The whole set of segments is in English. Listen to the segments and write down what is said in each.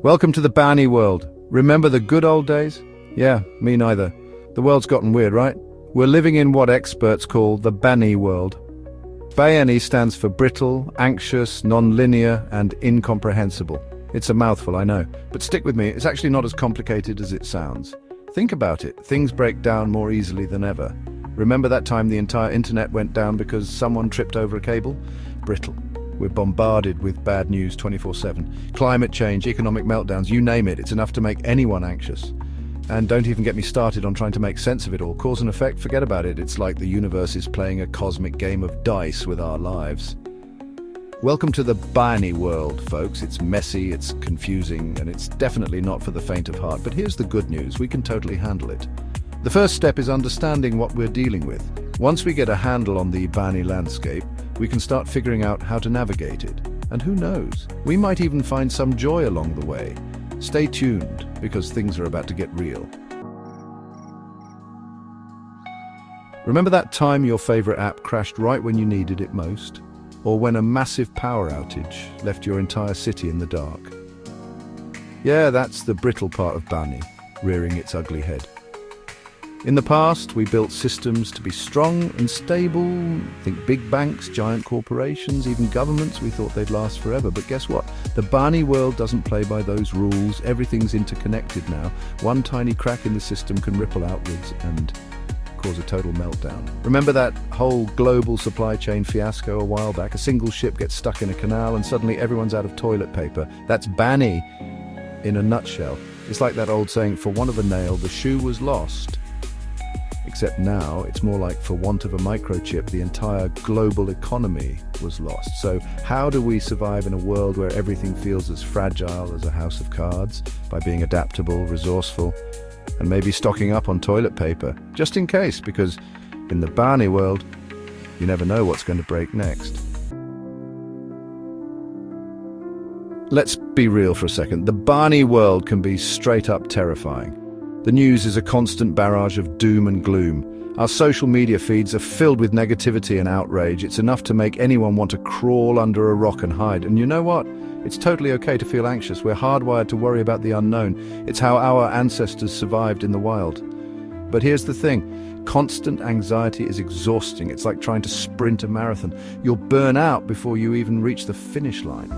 Welcome to the BANI world. Remember the good old days? Yeah, me neither. The world's gotten weird, right? We're living in what experts call the BANI world. BANI stands for brittle, anxious, non-linear, and incomprehensible. It's a mouthful, I know, but stick with me, it's actually not as complicated as it sounds. Think about it, things break down more easily than ever. Remember that time the entire internet went down because someone tripped over a cable? Brittle. We're bombarded with bad news 24/7. Climate change, economic meltdowns, you name it, it's enough to make anyone anxious. And don't even get me started on trying to make sense of it all. Cause and effect, forget about it. It's like the universe is playing a cosmic game of dice with our lives. Welcome to the BANI world, folks. It's messy, it's confusing, and it's definitely not for the faint of heart. But here's the good news, we can totally handle it. The first step is understanding what we're dealing with. Once we get a handle on the BANI landscape, we can start figuring out how to navigate it. And who knows, we might even find some joy along the way. Stay tuned, because things are about to get real. Remember that time your favorite app crashed right when you needed it most? Or when a massive power outage left your entire city in the dark? Yeah, that's the brittle part of BANI, rearing its ugly head. In the past, we built systems to be strong and stable. Think big banks, giant corporations, even governments, we thought they'd last forever. But guess what? The BANI world doesn't play by those rules. Everything's interconnected now. One tiny crack in the system can ripple outwards and cause a total meltdown. Remember that whole global supply chain fiasco a while back? A single ship gets stuck in a canal and suddenly everyone's out of toilet paper. That's BANI in a nutshell. It's like that old saying, for want of a nail, the shoe was lost. Except now, it's more like for want of a microchip, the entire global economy was lost. So how do we survive in a world where everything feels as fragile as a house of cards? By being adaptable, resourceful, and maybe stocking up on toilet paper, just in case, because in the BANI world, you never know what's going to break next. Let's be real for a second. The BANI world can be straight up terrifying. The news is a constant barrage of doom and gloom. Our social media feeds are filled with negativity and outrage. It's enough to make anyone want to crawl under a rock and hide. And you know what? It's totally okay to feel anxious. We're hardwired to worry about the unknown. It's how our ancestors survived in the wild. But here's the thing. Constant anxiety is exhausting. It's like trying to sprint a marathon. You'll burn out before you even reach the finish line.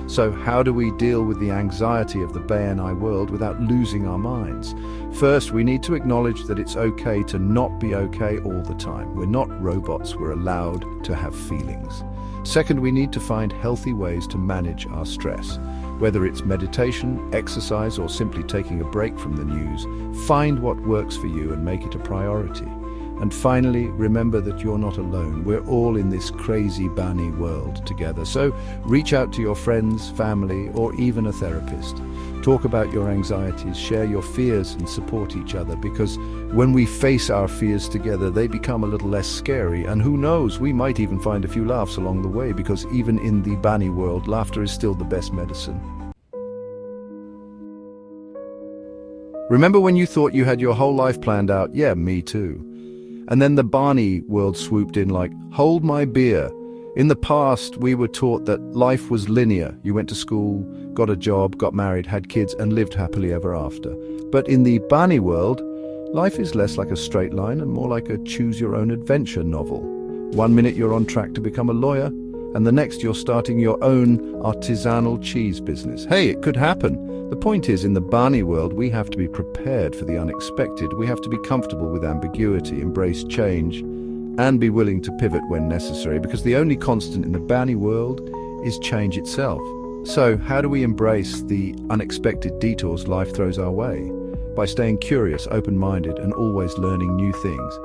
So how do we deal with the anxiety of the BANI world without losing our minds? First, we need to acknowledge that it's okay to not be okay all the time. We're not robots, we're allowed to have feelings. Second, we need to find healthy ways to manage our stress. Whether it's meditation, exercise, or simply taking a break from the news, find what works for you and make it a priority. And finally, remember that you're not alone. We're all in this crazy BANI world together. So reach out to your friends, family, or even a therapist. Talk about your anxieties, share your fears, and support each other, because when we face our fears together, they become a little less scary. And who knows, we might even find a few laughs along the way, because even in the BANI world, laughter is still the best medicine. Remember when you thought you had your whole life planned out? Yeah, me too. And then the BANI world swooped in like, hold my beer. In the past, we were taught that life was linear. You went to school, got a job, got married, had kids, and lived happily ever after. But in the BANI world, life is less like a straight line and more like a choose-your-own-adventure novel. One minute you're on track to become a lawyer, and the next you're starting your own artisanal cheese business. Hey, it could happen. The point is, in the BANI world, we have to be prepared for the unexpected. We have to be comfortable with ambiguity, embrace change, and be willing to pivot when necessary, because the only constant in the BANI world is change itself. So, how do we embrace the unexpected detours life throws our way? By staying curious, open-minded, and always learning new things.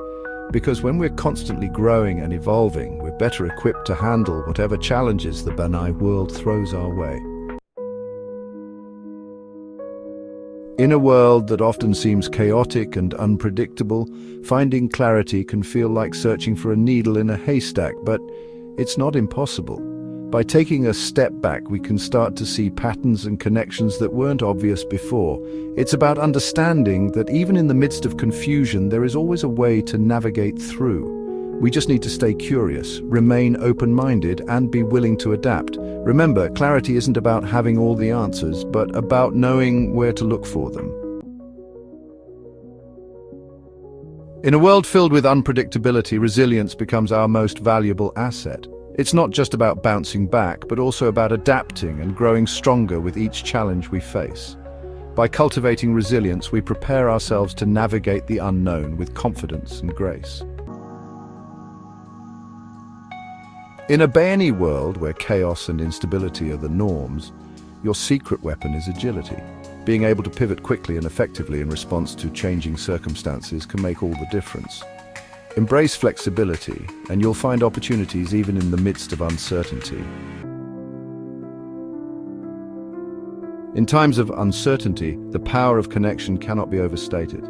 Because when we're constantly growing and evolving, we're better equipped to handle whatever challenges the BANI world throws our way. In a world that often seems chaotic and unpredictable, finding clarity can feel like searching for a needle in a haystack, but it's not impossible. By taking a step back, we can start to see patterns and connections that weren't obvious before. It's about understanding that even in the midst of confusion, there is always a way to navigate through. We just need to stay curious, remain open-minded, and be willing to adapt. Remember, clarity isn't about having all the answers, but about knowing where to look for them. In a world filled with unpredictability, resilience becomes our most valuable asset. It's not just about bouncing back, but also about adapting and growing stronger with each challenge we face. By cultivating resilience, we prepare ourselves to navigate the unknown with confidence and grace. In a BANI world where chaos and instability are the norms, your secret weapon is agility. Being able to pivot quickly and effectively in response to changing circumstances can make all the difference. Embrace flexibility, and you'll find opportunities even in the midst of uncertainty. In times of uncertainty, the power of connection cannot be overstated.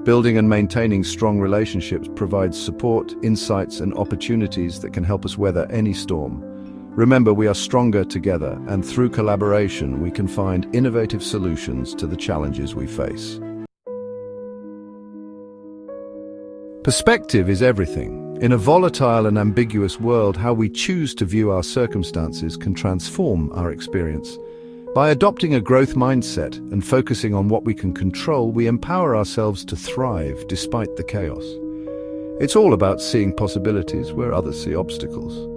Building and maintaining strong relationships provides support, insights, and opportunities that can help us weather any storm. Remember, we are stronger together, and through collaboration, we can find innovative solutions to the challenges we face. Perspective is everything. In a volatile and ambiguous world, how we choose to view our circumstances can transform our experience. By adopting a growth mindset and focusing on what we can control, we empower ourselves to thrive despite the chaos. It's all about seeing possibilities where others see obstacles.